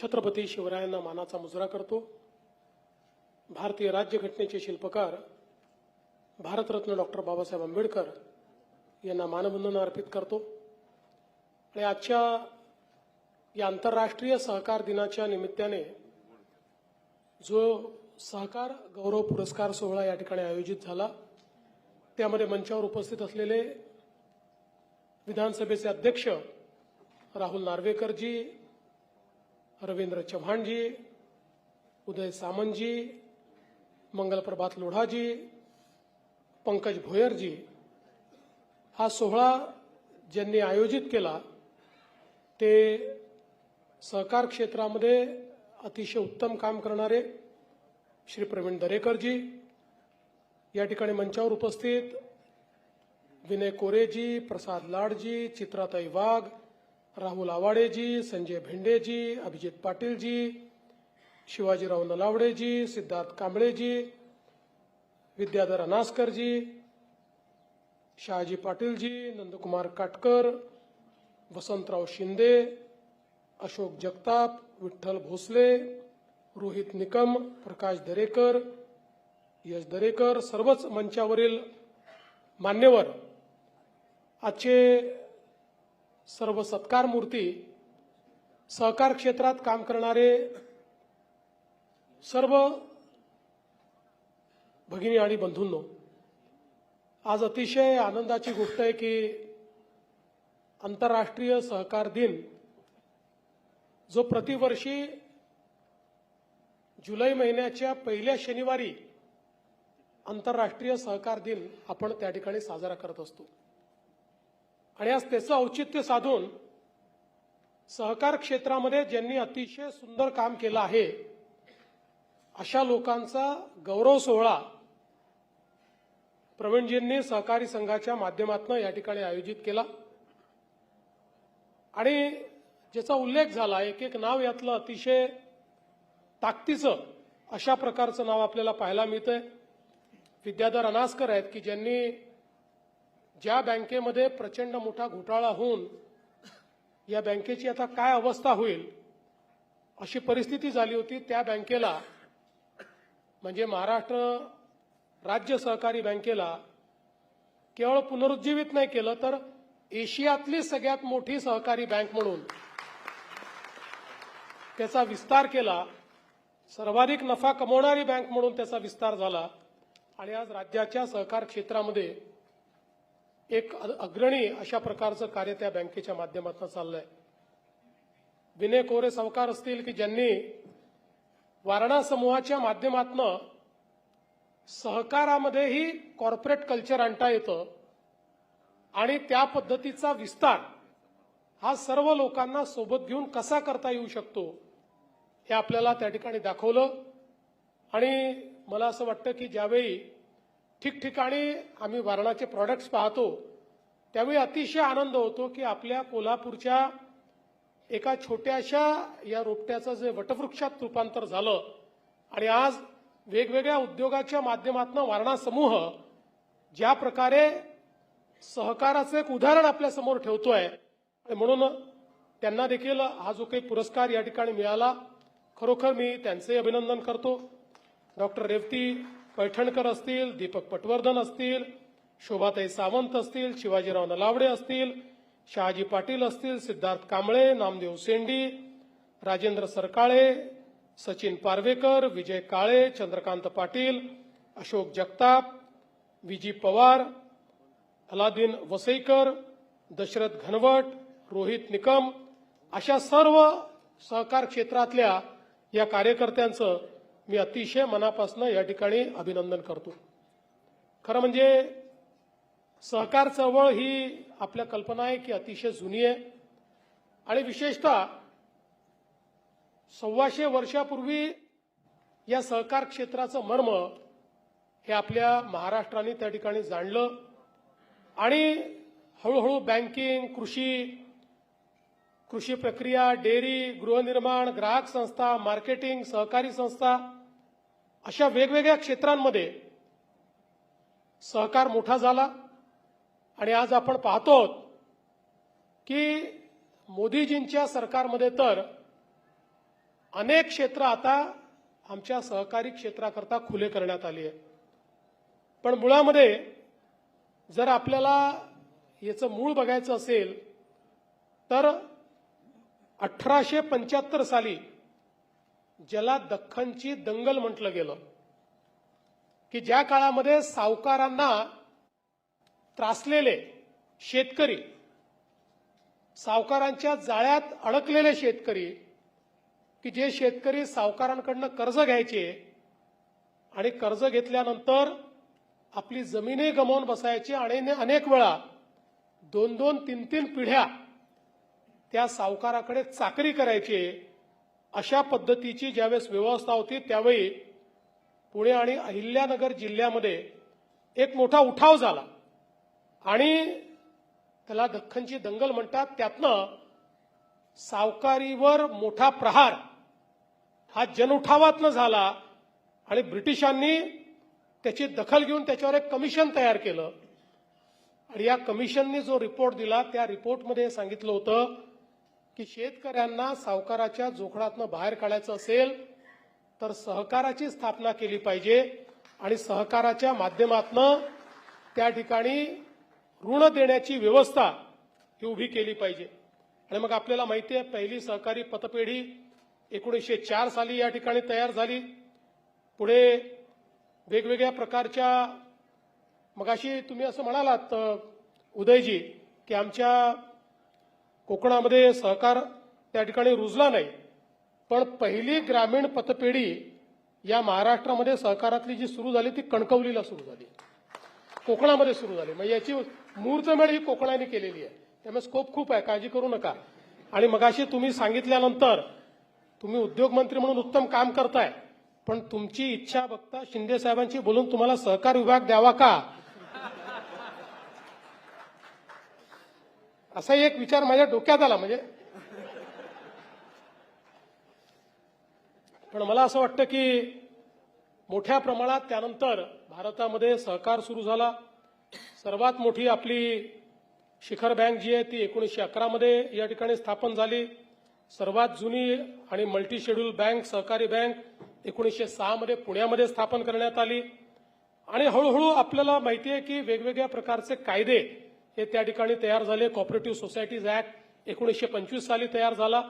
छत्रपती शिवरायांना मानाचा मुजरा करतो। भारतीय राज्यघटनेचे शिल्पकार भारतरत्न डॉक्टर बाबासाहेब आंबेडकर यांना मानवंदना अर्पित करतो। आणि आजच्या या आंतरराष्ट्रीय सहकार दिनाच्या निमित्ताने जो सहकार गौरव पुरस्कार सोहळा या ठिकाणी आयोजित झाला, त्यामध्ये मंचावर उपस्थित असलेले विधानसभेचे अध्यक्ष राहुल नार्वेकरजी, रवींद्र चव्हाणजी, उदय सामंतजी, मंगलप्रभात लोढाजी, पंकज भोयरजी, हा सोहळा ज्यांनी आयोजित केला ते सहकार क्षेत्रामध्ये अतिशय उत्तम काम करणारे श्री प्रवीण दरेकरजी, या ठिकाणी मंचावर उपस्थित विनय कोरेजी, प्रसाद लाडजी, चित्राताई वाघ, राहुल आवाडेजी, संजय भेंडेजी, अभिजित पाटीलजी, शिवाजीराव नलावडेजी, सिद्धार्थ कांबळेजी, विद्याधर अनासकरजी, शहाजी पाटीलजी, नंदकुमार काटकर, वसंतराव शिंदे, अशोक जगताप, विठ्ठल भोसले, रोहित निकम, प्रकाश दरेकर, यश दरेकर, सर्वच मंचावरील मान्यवर, आजचे सर्व सत्कार मूर्ती, सहकार क्षेत्रात काम करणारे सर्व भगिनी आणि बंधूंनो, आज अतिशय आनंदाची गोष्ट आहे की आंतरराष्ट्रीय सहकार दिन जो प्रतिवर्षी जुलै महिन्याच्या पहिल्या शनिवारी आंतरराष्ट्रीय सहकार दिन आपण त्या ठिकाणी साजरा करत असतो। आणि आज त्याचं औचित्य साधून सहकार क्षेत्रामध्ये ज्यांनी अतिशय सुंदर काम केलं आहे अशा लोकांचा गौरव सोहळा प्रवीणजींनी सहकारी संघाच्या माध्यमातून या ठिकाणी आयोजित केला। आणि ज्याचा उल्लेख झाला, एक एक नाव यातलं अतिशय ताकदीचं अशा प्रकारचं नाव आपल्याला पाहायला मिळतंय। विद्याधर अनासकर आहेत की ज्यांनी ज्या बँकेमध्ये प्रचंड मोठा घोटाळा होऊन या बँकेची आता काय अवस्था होईल अशी परिस्थिती झाली होती, त्या बँकेला म्हणजे महाराष्ट्र राज्य सहकारी बँकेला केवळ पुनरुज्जीवित नाही केलं तर एशियातली सगळ्यात मोठी सहकारी बँक म्हणून त्याचा विस्तार केला, सर्वाधिक नफा कमवणारी बँक म्हणून त्याचा विस्तार झाला। आणि आज राज्याच्या सहकार क्षेत्रामध्ये एक अग्रणी अशा प्रकारचं कार्य त्या बँकेच्या माध्यमातून चाललंय। विनय कोरे सावकार असतील की ज्यांनी वारणा समूहाच्या माध्यमातून सहकारामध्येही कॉर्पोरेट कल्चर आणता येतं आणि त्या पद्धतीचा विस्तार हा सर्व लोकांना सोबत घेऊन कसा करता येऊ शकतो हे आपल्याला त्या ठिकाणी दाखवलं। आणि मला असं वाटतं की ज्यावेळी ठिकठिकाणी आम्ही वारणाचे प्रॉडक्ट्स पाहतो त्यावेळी अतिशय आनंद होतो की आपल्या कोल्हापूरच्या एका छोट्याशा या रोपट्याचं जे वटवृक्षात रूपांतर झालं आणि आज वेगवेगळ्या उद्योगाच्या माध्यमातून वारणा समूह ज्या प्रकारे सहकाराचं एक उदाहरण आपल्या समोर ठेवतोय, आणि म्हणून त्यांना देखील हा जो काही पुरस्कार या ठिकाणी मिळाला, खरोखर मी त्यांचे अभिनंदन करतो। डॉक्टर रेवती पैठणकर असतील, दीपक पटवर्धन असतील, शोभाताई सावंत असतील, शिवाजीराव नलावडे असतील, शहाजी पाटील असतील, सिद्धार्थ कांबळे, नामदेव सेंडी, राजेंद्र सरकाळे, सचिन पारवेकर, विजय काळे, चंद्रकांत पाटील, अशोक जगताप, विजी पवार, अलादीन वसईकर, दशरथ घनवट, रोहित निकम अशा सर्व सहकार क्षेत्रातल्या या कार्यकर्त्यांचं मी अतिशय मनापासून या ठिकाणी अभिनंदन करतो। खरं म्हणजे सहकार चळवळ ही आपल्या कल्पना आहे की अतिशय जुनी आहे आणि विशेषतः 125 वर्षापूर्वी या सहकार क्षेत्राचं मर्म हे आपल्या महाराष्ट्राने त्या ठिकाणी जाणलं आणि हळूहळू बँकिंग, कृषी प्रक्रिया, डेअरी, गृहनिर्माण, ग्राहक संस्था, मार्केटिंग, सहकारी संस्था अशा वेगवेगळ्या क्षेत्रांमध्ये सहकार मोठा झाला। आणि आज आपण पाहतो की मोदीजींच्या सरकारमध्ये तर अनेक क्षेत्र आता आमच्या सहकारी क्षेत्राकरता खुले करण्यात आली आहे. पण मुळामध्ये जर आपल्याला याचं मूळ बघायचं असेल तर 1875 साली ज्याला दख्खनची दंगल म्हटलं गेलं, की ज्या काळामध्ये सावकारांना त्रासलेले शेतकरी, सावकारांच्या जाळ्यात अडकलेले शेतकरी, की जे शेतकरी सावकारांकडनं कर्ज घ्यायचे आणि कर्ज घेतल्यानंतर आपली जमीनही गमावून बसायची आणि अनेक वेळा 2-2, 3-3 पिढ्या त्या सावकाराकडे चाकरी करायची, अशा पद्धतीची ज्यावेळेस व्यवस्था होती त्यावेळी पुणे आणि अहिल्यानगर जिल्ह्यामध्ये एक मोठा उठाव झाला आणि त्याला दख्खनची दंगल म्हणतात. त्यातनं सावकारीवर मोठा प्रहार हा जनउठावातनं झाला आणि ब्रिटिशांनी त्याची दखल घेऊन त्याच्यावर एक कमिशन तयार केलं आणि या कमिशनने जो रिपोर्ट दिला त्या रिपोर्टमध्ये सांगितलं होतं की शेतकऱ्यांना सावकाराच्या जोखडातनं बाहेर काढायचं असेल तर सहकाराची स्थापना केली पाहिजे आणि सहकाराच्या माध्यमातून त्या ठिकाणी ऋण देण्याची व्यवस्था ही उभी केली पाहिजे. आणि मग आपल्याला माहिती आहे पहिली सहकारी पतपेढी 1904 साली या ठिकाणी तयार झाली. पुढे वेगवेगळ्या प्रकारच्या, मगाशी तुम्ही असं म्हणालात उदयजी की आमच्या कोकणामध्ये सहकार त्या ठिकाणी रुजला नाही, पण पहिली ग्रामीण पतपेढी या महाराष्ट्रामध्ये सहकारातली जी सुरू झाली ती कणकवलीला सुरू झाली, कोकणामध्ये सुरू झाली. म्हणजे याची मुहूर्तमेढ ही कोकणाने केलेली आहे. त्यामुळे स्कोप खूप आहे, काळजी करू नका. आणि मगाशी तुम्ही सांगितल्यानंतर तुम्ही उद्योगमंत्री म्हणून उत्तम काम करताय, पण तुमची इच्छा बघता शिंदे साहेबांची बोलून तुम्हाला सहकार विभाग द्यावा का, असा एक विचार माझ्या डोक्यात आला. म्हणजे पण मला असं वाटतं की मोठ्या प्रमाणात त्यानंतर भारतामध्ये सहकार सुरू झाला. सर्वात मोठी आपली शिखर बँक जी आहे ती 1911 मध्ये या ठिकाणी स्थापन झाली. सर्वात जुनी आणि मल्टी शेड्यूल बँक सहकारी बँक 1906 मध्ये पुण्यामध्ये स्थापन करण्यात आली. आणि हळूहळू आपल्याला माहिती आहे की वेगवेगळ्या प्रकारचे कायदे हे त्या ठिकाणी तयार झाले. कॉपरेटिव्ह सोसायटीज ऍक्ट 1925 साली तयार झाला.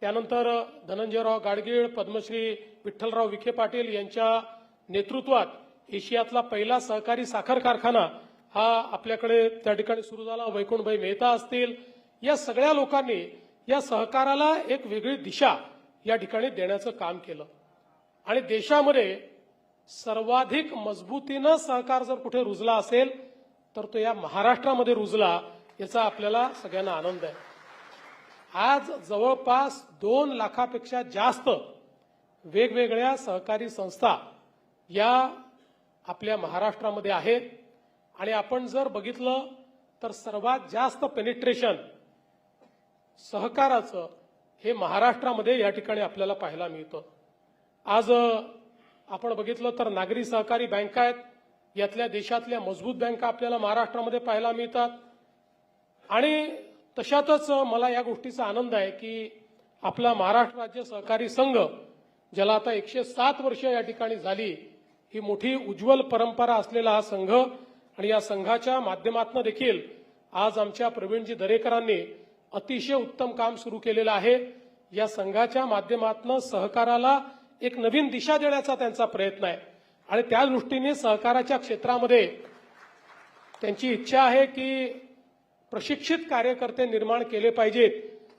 त्यानंतर धनंजयराव गाडगीळ, पद्मश्री विठ्ठलराव विखे पाटील यांच्या नेतृत्वात एशियातला पहिला सहकारी साखर कारखाना हा आपल्याकडे त्या ठिकाणी सुरू झाला. वैकुंठभाई मेहता असतील, या सगळ्या लोकांनी या सहकाराला एक वेगळी दिशा या ठिकाणी देण्याचं काम केलं. आणि देशामध्ये सर्वाधिक मजबूतीनं सहकार जर कुठे रुजला असेल तर तो या महाराष्ट्रामध्ये रुजला, याचा आपल्याला सगळ्यांना आनंद आहे. आज जवळपास 2 लाखापेक्षा जास्त वेगवेगळ्या सहकारी संस्था या आपल्या महाराष्ट्रामध्ये आहेत. आणि आपण जर बघितलं तर सर्वात जास्त पेनिट्रेशन सहकाराचं हे महाराष्ट्रामध्ये या ठिकाणी आपल्याला पाहायला मिळतं. आज आपण बघितलं तर नागरी सहकारी बँका आहेत, यातल्या देशातल्या मजबूत बँका आपल्याला महाराष्ट्रामध्ये पाहायला मिळतात. आणि तशातच मला या गोष्टीचा आनंद आहे की आपला महाराष्ट्र राज्य सहकारी संघ, ज्याला आता 107 वर्ष या ठिकाणी झाली, ही मोठी उज्ज्वल परंपरा असलेला हा संघ आणि या संघाच्या माध्यमातून देखील आज आमच्या प्रवीणजी दरेकरांनी अतिशय उत्तम काम सुरू केलेलं आहे. या संघाच्या माध्यमातून सहकाराला एक नवीन दिशा देण्याचा त्यांचा प्रयत्न आहे आणि त्या दृष्टीने सहकाराच्या क्षेत्रामध्ये त्यांची इच्छा आहे की प्रशिक्षित कार्यकर्ते निर्माण केले पाहिजेत.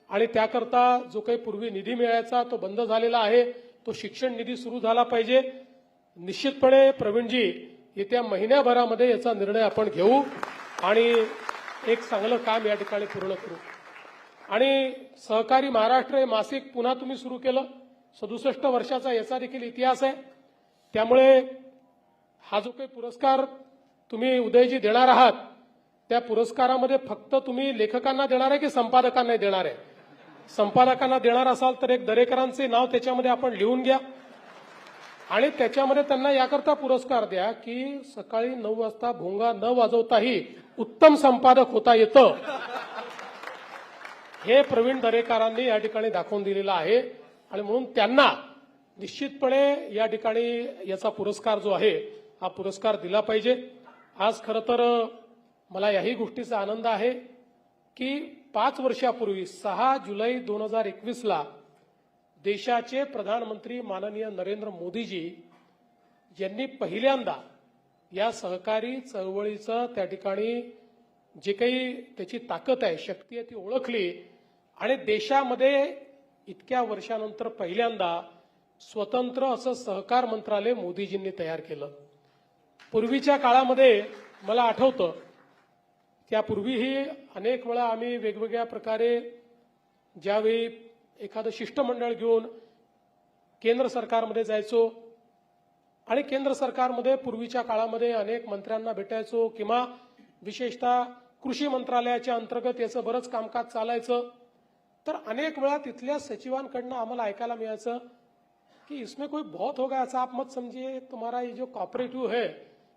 आणि त्याकरता जो काही पूर्वी निधी मिळायचा तो बंद झालेला आहे, तो शिक्षण निधी सुरू झाला पाहिजे. निश्चितपणे प्रवीणजी येत्या महिन्याभरामध्ये याचा निर्णय आपण घेऊ आणि एक चांगलं काम या ठिकाणी पूर्ण करू. आणि सहकारी महाराष्ट्र हे मासिक पुन्हा तुम्ही सुरू केलं, 67 वर्षाचा याचा देखील इतिहास आहे. त्यामुळे हा जो काही पुरस्कार तुम्ही उदयजी देणार आहात त्या पुरस्कारामध्ये फक्त तुम्ही लेखकांना देणार आहे की संपादकांना देणार आहे? संपादकांना देणार असाल तर एक दरेकरांचे नाव त्याच्यामध्ये आपण लिहून घ्या आणि त्याच्यामध्ये त्यांना याकरता पुरस्कार द्या की सकाळी 9 वाजता भोंगा न वाजवताही उत्तम संपादक होता येतं. हे प्रवीण दरेकरांनी या ठिकाणी दाखवून दिलेलं आहे. आणि म्हणून त्यांना निश्चितपणे या ठिकाणी याचा पुरस्कार जो आहे हा पुरस्कार दिला पाहिजे. आज खरं तर मला याही गोष्टीचा आनंद आहे की 5 वर्षापूर्वी 6 जुलै 2021ला देशाचे प्रधानमंत्री माननीय नरेंद्र मोदीजी यांनी पहिल्यांदा या सहकारी चळवळीचं त्या ठिकाणी जे काही त्याची ताकद आहे, शक्ती आहे ती ओळखली आणि देशामध्ये इतक्या वर्षानंतर पहिल्यांदा स्वतंत्र असं सहकार मंत्रालय मोदीजींनी तयार केलं. पूर्वीच्या काळामध्ये मला आठवतं त्यापूर्वीही अनेक वेळा आम्ही वेगवेगळ्या प्रकारे ज्यावेळी एखादं शिष्टमंडळ घेऊन केंद्र सरकारमध्ये जायचो आणि केंद्र सरकारमध्ये पूर्वीच्या काळामध्ये अनेक मंत्र्यांना भेटायचो किंवा विशेषतः कृषी मंत्रालयाच्या अंतर्गत याचं बरंच कामकाज चालायचं. तर अनेक वेळा तिथल्या सचिवांकडनं आम्हाला ऐकायला मिळायचं कि इसमें कोई बहुत होगा ऐसा आप मत समझिए, तुम्हारा ये जो कॉपरेटिव है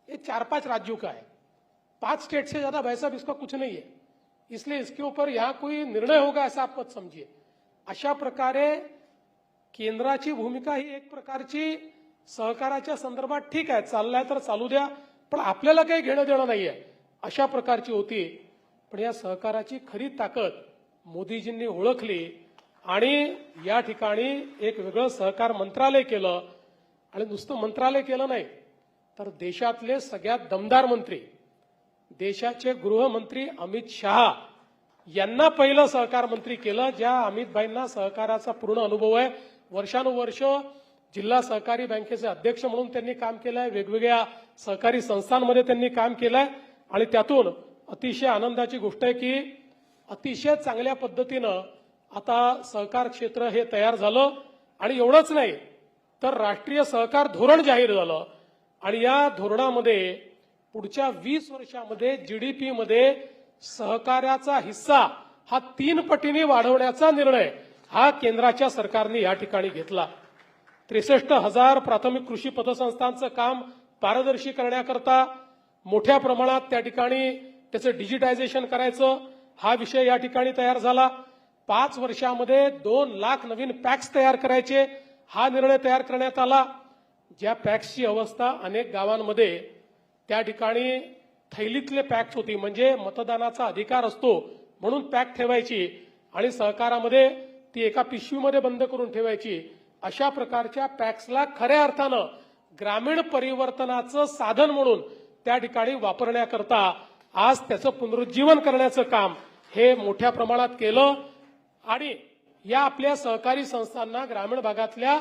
ये 4-5 राज्यों का है, 5 स्टेट से ज्यादा भाई साहब इसका कुछ नहीं है, इसलिए इसके ऊपर यहाँ कोई निर्णय होगा ऐसा आप मत समझिए. अशा प्रकारे केंद्राची भूमिका ही एक प्रकारची सहकाराच्या संदर्भात ठीक आहे, चाललाय तर चालू द्या, पण आपल्याला काही घेणं देणं नाहीये अशा प्रकारची होती. पण या सहकाराची खरी ताकद मोदीजींनी ओळखली आणि या ठिकाणी एक वेगळं सहकार मंत्रालय केलं. आणि नुसतं मंत्रालय केलं नाही तर देशातले सगळ्यात दमदार मंत्री, देशाचे गृहमंत्री अमित शहा यांना पहिलं सहकार मंत्री केलं. ज्या अमितभाईंना सहकाराचा पूर्ण अनुभव आहे, वर्षानुवर्ष जिल्हा सहकारी बँकेचे अध्यक्ष म्हणून त्यांनी काम केलंय, वेगवेगळ्या सहकारी संस्थांमध्ये त्यांनी काम केलंय आणि त्यातून अतिशय आनंदाची गोष्ट आहे की अतिशय चांगल्या पद्धतीनं आता सहकार क्षेत्र हे तयार झालं. आणि एवढंच नाही तर राष्ट्रीय सहकार धोरण जाहीर झालं आणि या धोरणामध्ये पुढच्या 20 वर्षामध्ये जीडीपी मध्ये सहकार्याचा हिस्सा हा 3 पटीने वाढवण्याचा निर्णय हा केंद्राच्या सरकारने या ठिकाणी घेतला. 63,000 प्राथमिक कृषी पतसंस्थांचं काम पारदर्शी करण्याकरता मोठ्या प्रमाणात त्या ठिकाणी त्याचं डिजिटायझेशन करायचं हा विषय या ठिकाणी तयार झाला. 5 वर्षामध्ये 2 लाख नवीन पॅक्स तयार करायचे हा निर्णय तयार करण्यात आला. ज्या पॅक्सची अवस्था अनेक गावांमध्ये त्या ठिकाणी थैलीतले पॅक्स होती, म्हणजे मतदानाचा अधिकार असतो म्हणून पॅक ठेवायची आणि सहकारामध्ये ती एका पिशवीमध्ये बंद करून ठेवायची. अशा प्रकारच्या पॅक्सला खऱ्या अर्थानं ग्रामीण परिवर्तनाचं साधन म्हणून त्या ठिकाणी वापरण्याकरता आज त्याचं पुनरुज्जीवन करण्याचं काम हे मोठ्या प्रमाणात केलं. आणि या आपल्या सहकारी संस्थांना ग्रामीण भागातल्या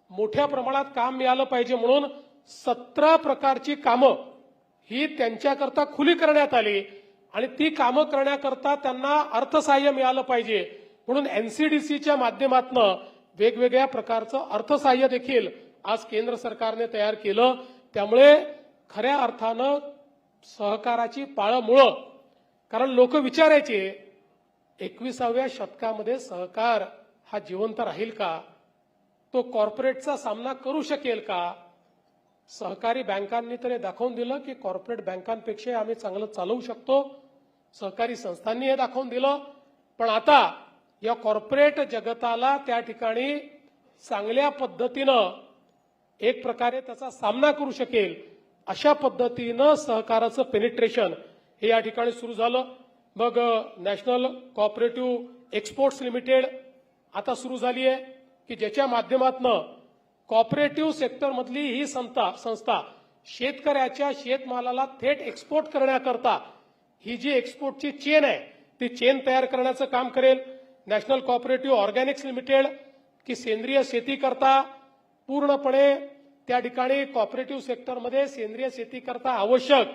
मोठ्या प्रमाणात काम मिळालं पाहिजे म्हणून 17 प्रकारची कामं ही त्यांच्याकरता खुली करण्यात आली आणि ती कामं करण्याकरता त्यांना अर्थसहाय्य मिळालं पाहिजे म्हणून एनसीडीसीच्या माध्यमातून वेगवेगळ्या प्रकारचं अर्थसहाय्य देखील आज केंद्र सरकारने तयार केलं. त्यामुळे खऱ्या अर्थानं सहकाराची पाळंमुळं, कारण लोक विचारायचे 21व्या शतकामध्ये सहकार हा जिवंत राहील का, तो कॉर्पोरेटचा सामना करू शकेल का. सहकारी बँकांनी तर हे दाखवून दिलं की कॉर्पोरेट बँकांपेक्षा आम्ही चांगलं चालवू शकतो, सहकारी संस्थांनी हे दाखवून दिलं. पण आता या कॉर्पोरेट जगताला त्या ठिकाणी चांगल्या पद्धतीनं एक प्रकारे त्याचा सामना करू शकेल अशा पद्धतीनं सहकाराचं पेनिट्रेशन हे या ठिकाणी सुरू झालं. मग नॅशनल कोऑपरेटिव्ह एक्सपोर्ट्स लिमिटेड आता सुरू झाली आहे की ज्याच्या माध्यमातून कोऑपरेटिव्ह सेक्टरमधली ही संस्था शेतकऱ्याच्या शेतमालाला थेट एक्सपोर्ट करण्याकरता ही जी एक्सपोर्टची चेन आहे ती चेन तयार करण्याचं काम करेल. नॅशनल कोऑपरेटिव्ह ऑर्गॅनिक्स लिमिटेड की सेंद्रिय शेती करता पूर्णपणे त्या ठिकाणी कोऑपरेटिव्ह सेक्टरमध्ये सेंद्रिय शेती करता आवश्यक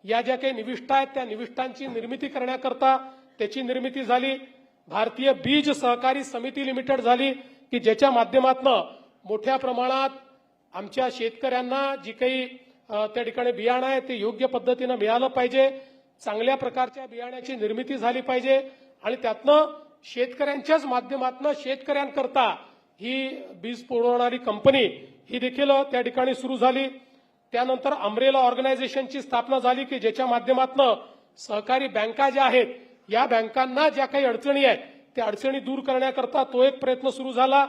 या ज्या काही निविष्ठा आहेत त्या निविष्ठांची निर्मिती करण्याकरता त्याची निर्मिती झाली. भारतीय बीज सहकारी समिती लिमिटेड झाली की ज्याच्या माध्यमातून मोठ्या प्रमाणात आमच्या शेतकऱ्यांना जी काही त्या ठिकाणी बियाणं आहे ते योग्य पद्धतीनं मिळालं पाहिजे, चांगल्या प्रकारच्या बियाण्याची निर्मिती झाली पाहिजे आणि त्यातनं शेतकऱ्यांच्याच माध्यमातून शेतकऱ्यांकरता ही बीज पुरवणारी कंपनी ही देखील त्या ठिकाणी सुरू झाली. त्यानंतर अमरेला ऑर्गनायझेशनची स्थापना झाली की ज्याच्या माध्यमातून सहकारी बँका ज्या आहेत या बँकांना ज्या काही अडचणी आहेत त्या अडचणी दूर करण्याकरता तो एक प्रयत्न सुरू झाला.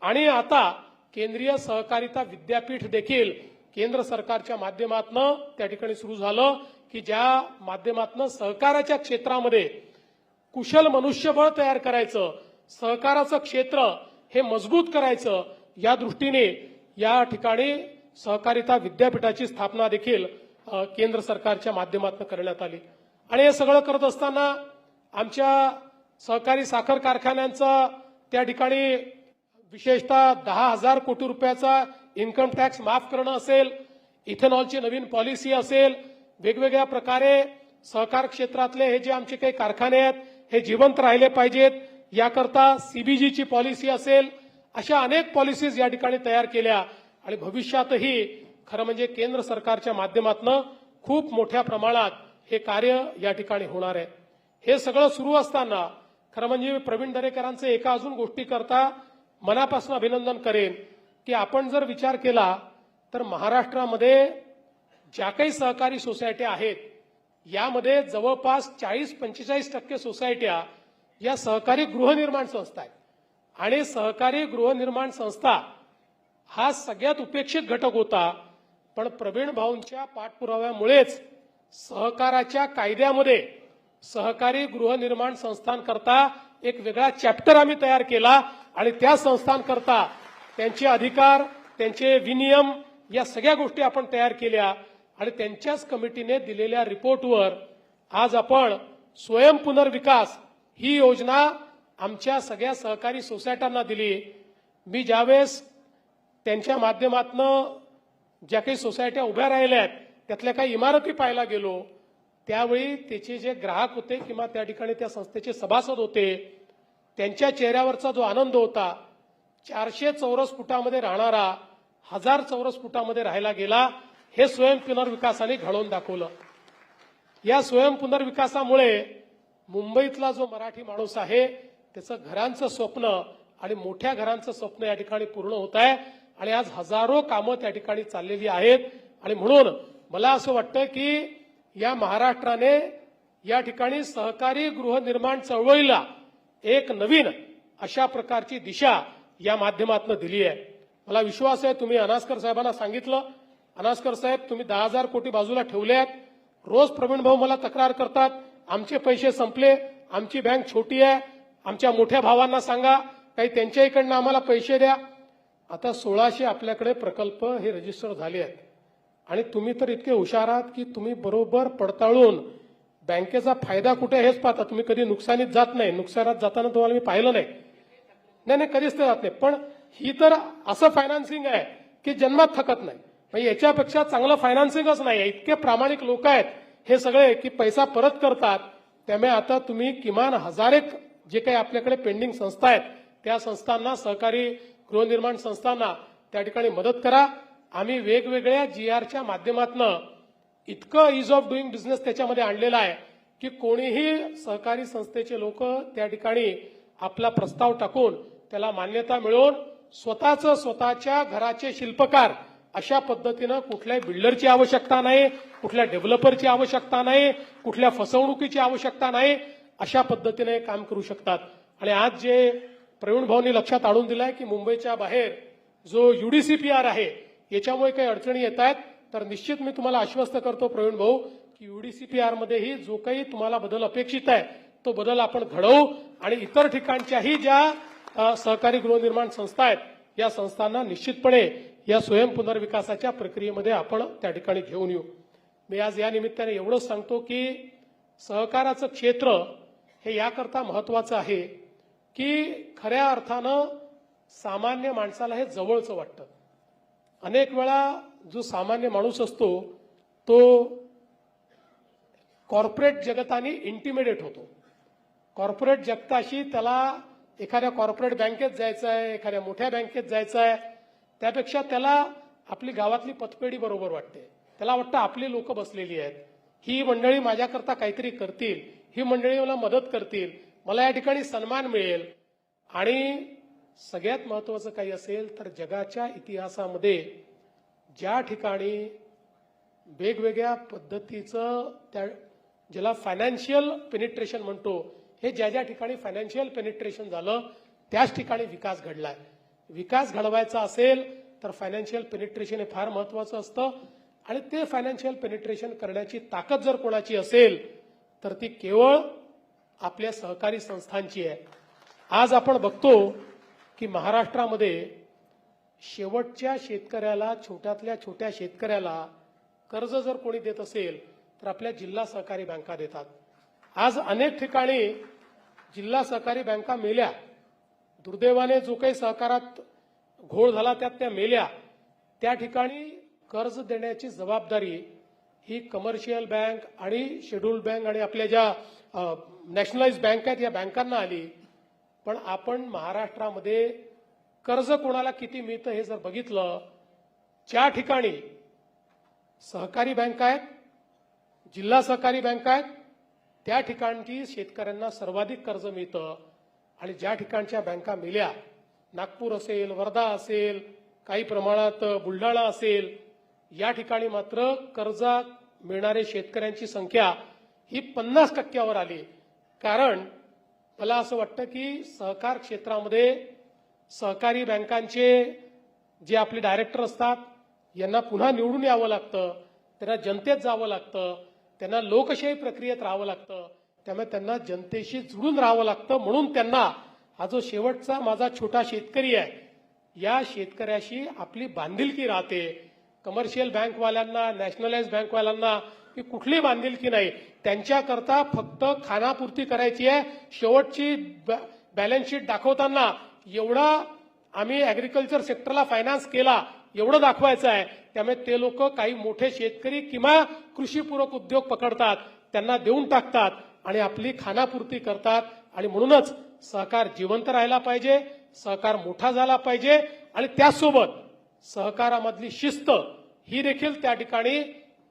आणि आता केंद्रीय सहकारिता विद्यापीठ देखील केंद्र सरकारच्या माध्यमातून त्या ठिकाणी सुरू झालं की ज्या माध्यमातून सहकाराच्या क्षेत्रामध्ये कुशल मनुष्यबळ तयार करायचं, सहकाराचं क्षेत्र हे मजबूत करायचं, या दृष्टीने या ठिकाणी सहकारिता विद्यापीठाची स्थापना देखील केंद्र सरकारच्या माध्यमातून करण्यात आली. आणि हे सगळं करत असताना आमच्या सहकारी साखर कारखान्यांचा त्या ठिकाणी विशेषतः 10,000 कोटी रुपयाचा इन्कम टॅक्स माफ करणं असेल, इथेनॉलची नवीन पॉलिसी असेल, वेगवेगळ्या प्रकारे सहकार क्षेत्रातले हे जे आमचे काही कारखाने आहेत हे जिवंत राहिले पाहिजेत याकरता सीबीजीची पॉलिसी असेल, अशा अनेक पॉलिसीज या ठिकाणी तयार केल्या. आणि भविष्यातही खरं म्हणजे केंद्र सरकारच्या माध्यमातून खूप मोठ्या प्रमाणात हे कार्य या ठिकाणी होणार आहे. हे सगळं सुरू असताना खरं म्हणजे प्रवीण दरेकरांचं एका अजून गोष्टी करता मनापासून अभिनंदन करेन की आपण जर विचार केला तर महाराष्ट्रामध्ये ज्या काही सहकारी सोसायट्या आहेत यामध्ये जवळपास 40-45% सोसायट्या या सहकारी गृहनिर्माण संस्था आहेत. आणि सहकारी गृहनिर्माण संस्था हा सगळ्यात उपेक्षित घटक होता, पण प्रवीण भाऊंच्या पाठपुराव्यामुळेच सहकाराच्या कायद्यामध्ये सहकारी गृहनिर्माण संस्थांकरता एक वेगळा चॅप्टर आम्ही तयार केला आणि त्या संस्थांकरता त्यांचे अधिकार, त्यांचे विनियम या सगळ्या गोष्टी आपण तयार केल्या. आणि त्यांच्याच कमिटीने दिलेल्या रिपोर्टवर आज आपण स्वयंपुनर्विकास ही योजना आमच्या सगळ्या सहकारी सोसायट्यांना दिली. मी ज्यावेळेस त्यांच्या माध्यमातून ज्या काही सोसायट्या उभ्या राहिल्या आहेत त्यातल्या काही इमारती पाहायला गेलो त्यावेळी त्याचे जे ग्राहक होते किंवा त्या ठिकाणी त्या संस्थेचे सभासद होते त्यांच्या चेहऱ्यावरचा जो आनंद होता, 400 चौरस फुटामध्ये राहणारा 1000 चौरस फुटामध्ये राहायला गेला, हे स्वयंपुनर्विकासाने घडवून दाखवलं. या स्वयंपुनर्विकासामुळे मुंबईतला जो मराठी माणूस आहे त्याचं घरांचं स्वप्न आणि मोठ्या घरांचं स्वप्न या ठिकाणी पूर्ण होत आहे. आणि आज हजारो कामं त्या ठिकाणी चाललेली आहेत. आणि म्हणून मला असं वाटतं की या महाराष्ट्राने या ठिकाणी सहकारी गृहनिर्माण चळवळीला एक नवीन अशा प्रकारची दिशा या माध्यमातून दिली आहे. मला विश्वास आहे, तुम्ही अनास्कर साहेबांना सांगितलं, अनास्कर साहेब तुम्ही 10,000 कोटी बाजूला ठेवले आहेत. रोज प्रवीण भाऊ मला तक्रार करतात, आमचे पैसे संपले, आमची बँक छोटी आहे, आमच्या मोठ्या भावांना सांगा काही त्यांच्या इकडनं आम्हाला पैसे द्या. आता 1600 आपल्याकडे प्रकल्प हे रजिस्टर झाले आहेत. आणि तुम्ही तर इतके हुशार आहात की तुम्ही बरोबर पडताळून बँकेचा फायदा कुठे हेच पाहता. तुम्ही कधी नुकसानीत जात नाही. नुकसानात जाताना तुम्हाला मी पाहिलं नाही. नाही कधीच ते जात नाही. पण ही तर असं फायनान्सिंग आहे की जन्मात थकत नाही. म्हणजे याच्यापेक्षा चांगलं फायनान्सिंगच नाही. इतके प्रामाणिक लोक आहेत हे सगळे की पैसा परत करतात. त्यामुळे आता तुम्ही किमान 1000 जे काही आपल्याकडे पेंडिंग संस्था आहेत त्या संस्थांना, सहकारी गृहनिर्माण संस्थांना त्या ठिकाणी मदत करा. आम्ही वेगवेगळ्या GRच्या माध्यमातून इतकं इज ऑफ डुईंग बिझनेस त्याच्यामध्ये आणलेलं आहे की कोणीही सहकारी संस्थेचे लोक त्या ठिकाणी आपला प्रस्ताव टाकून त्याला मान्यता मिळवून स्वतःच्या घराचे शिल्पकार अशा पद्धतीनं कुठल्याही बिल्डरची आवश्यकता नाही, कुठल्या डेव्हलपरची आवश्यकता नाही, कुठल्या फसवणुकीची आवश्यकता नाही, अशा पद्धतीने काम करू शकतात. आणि आज जे प्रवीण भाऊंनी लक्षात आणून दिलंय की मुंबईच्या बाहेर जो UDCPR आहे याच्यामुळे काही अडचणी येत आहेत, तर निश्चित मी तुम्हाला आश्वस्त करतो प्रवीण भाऊ की UDCPR मध्येही जो काही तुम्हाला बदल अपेक्षित आहे तो बदल आपण घडवू. आणि इतर ठिकाणच्याही ज्या सहकारी गृहनिर्माण संस्था आहेत या संस्थांना निश्चितपणे या स्वयंपुनर्विकासाच्या प्रक्रियेमध्ये आपण त्या ठिकाणी घेऊन येऊ. मी आज या निमित्ताने एवढंच सांगतो की सहकाराचं क्षेत्र हे याकरता महत्वाचं आहे की खऱ्या अर्थानं सामान्य माणसाला हे जवळचं वाटतं. अनेक वेळा जो सामान्य माणूस असतो तो कॉर्पोरेट जगताने इंटिमिडेट होतो. कॉर्पोरेट जगताशी त्याला एखाद्या कॉर्पोरेट बँकेत जायचं आहे, एखाद्या मोठ्या बँकेत जायचं आहे, त्यापेक्षा त्याला आपली गावातली पतपेढी बरोबर वाटते. त्याला वाटतं आपली लोक बसलेली आहेत, ही मंडळी माझ्याकरता काहीतरी करतील, ही मंडळी मला मदत करतील, मला या ठिकाणी सन्मान मिळेल. आणि सगळ्यात महत्वाचं काही असेल तर जगाच्या इतिहासामध्ये ज्या ठिकाणी वेगवेगळ्या पद्धतीचं त्या ज्याला फायनान्शियल पेनिट्रेशन म्हणतो, हे ज्या ज्या ठिकाणी फायनान्शियल पेनिट्रेशन झालं त्याच ठिकाणी विकास घडलाय. विकास घडवायचा असेल तर फायनान्शियल पेनिट्रेशन हे फार महत्वाचं असतं आणि ते फायनान्शियल पेनिट्रेशन करण्याची ताकद जर कोणाची असेल तर ती केवळ आपल्या सहकारी संस्थांची आहे. आज आपण बघतो की महाराष्ट्रामध्ये शेवटच्या शेतकऱ्याला, छोट्यातल्या छोट्या शेतकऱ्याला कर्ज जर कोणी देत असेल तर आपल्या जिल्हा सहकारी बँका देतात. आज अनेक ठिकाणी जिल्हा सहकारी बँका मेल्या. दुर्दैवाने जो काही सहकारात घोळ झाला त्यात त्या मेल्या. त्या ठिकाणी कर्ज देण्याची जबाबदारी ही कमर्शियल बँक आणि शेड्यूल्ड बँक आणि आपल्या ज्या नॅशनलाइज बँक आहेत या बँकांना आली. पण आपण महाराष्ट्रामध्ये कर्ज कोणाला किती मिळतं हे जर बघितलं, ज्या ठिकाणी सहकारी बँका आहेत, जिल्हा सहकारी बँका आहेत, त्या ठिकाणची शेतकऱ्यांना सर्वाधिक कर्ज मिळतं. आणि ज्या ठिकाणच्या बँका मेल्या, नागपूर असेल, वर्धा असेल, काही प्रमाणात बुलढाणा असेल, या ठिकाणी मात्र कर्ज मिळणारे शेतकऱ्यांची संख्या ही 50% आली. कारण मला असं वाटतं की सहकार क्षेत्रामध्ये सहकारी बँकांचे जे आपले डायरेक्टर असतात यांना पुन्हा निवडून यावं लागतं, त्यांना जनतेत जावं लागतं, त्यांना लोकशाही प्रक्रियेत राहावं लागतं. त्यामुळे त्यांना जनतेशी जुळून राहावं लागतं. म्हणून त्यांना हा जो शेवटचा माझा छोटा शेतकरी आहे या शेतकऱ्याशी आपली बांधिलकी राहते. कमर्शियल बँकवाल्यांना, नॅशनलाइज बँकवाल्यांना ही कुठली बांधिलकी नाही. त्यांच्याकरता फक्त खानापुरती करायची आहे. शेवटची बॅलन्स शीट दाखवताना एवढा आम्ही ऍग्रिकल्चर सेक्टरला फायनान्स केला एवढं दाखवायचं आहे. त्यामुळे ते लोक काही मोठे शेतकरी किंवा कृषीपूरक उद्योग पकडतात, त्यांना देऊन टाकतात आणि आपली खानापुरती करतात. आणि म्हणूनच सहकार जिवंत राहायला पाहिजे, सहकार मोठा झाला पाहिजे आणि त्यासोबत सहकारामधली शिस्त ही देखील त्या ठिकाणी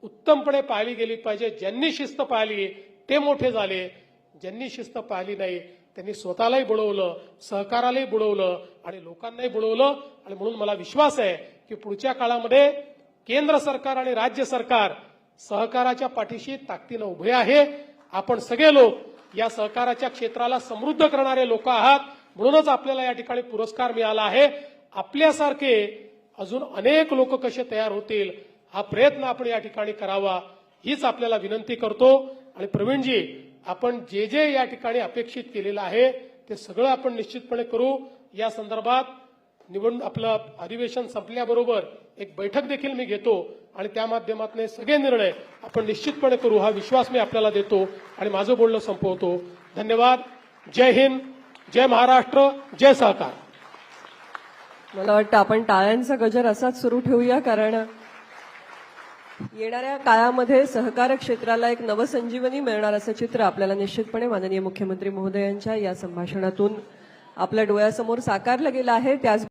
उत्तमपणे पाळली गेली पाहिजे. ज्यांनी शिस्त पाळली ते मोठे झाले, ज्यांनी शिस्त पाळली नाही त्यांनी स्वतःलाही बुडवलं, सहकारालाही बुडवलं आणि लोकांनाही बुडवलं. आणि म्हणून मला विश्वास आहे की पुढच्या काळामध्ये केंद्र सरकार आणि राज्य सरकार सहकाराच्या पाठीशी ताकदीनं उभे आहे. आपण सगळे लोक या सहकाराच्या क्षेत्राला समृद्ध करणारे लोक आहात. म्हणूनच आपल्याला या ठिकाणी पुरस्कार मिळाला आहे. आपल्यासारखे अजून अनेक लोक कसे तयार होतील हा प्रयत्न आपण या ठिकाणी करावा हीच आपल्याला विनंती करतो. आणि प्रवीणजी, आपण जे जे या ठिकाणी अपेक्षित केलेलं आहे ते सगळं आपण निश्चितपणे करू. या संदर्भात आपलं अधिवेशन संपल्याबरोबर एक बैठक देखील मी घेतो आणि त्या माध्यमातून हे सगळे निर्णय आपण निश्चितपणे करू हा विश्वास मी आपल्याला देतो आणि माझं बोलणं संपवतो. धन्यवाद. जय हिंद, जय महाराष्ट्र, जय सहकार. मला वाटतं आपण टाळ्यांचा गजर असाच सुरू ठेवूया, कारण येणाऱ्या काळामध्ये सहकार क्षेत्राला एक नवसंजीवनी मिळणार असं चित्र आपल्याला निश्चितपणे माननीय मुख्यमंत्री महोदयांच्या या संभाषणातून आपल्या डोळ्यासमोर साकारलं गेलं आहे. त्याच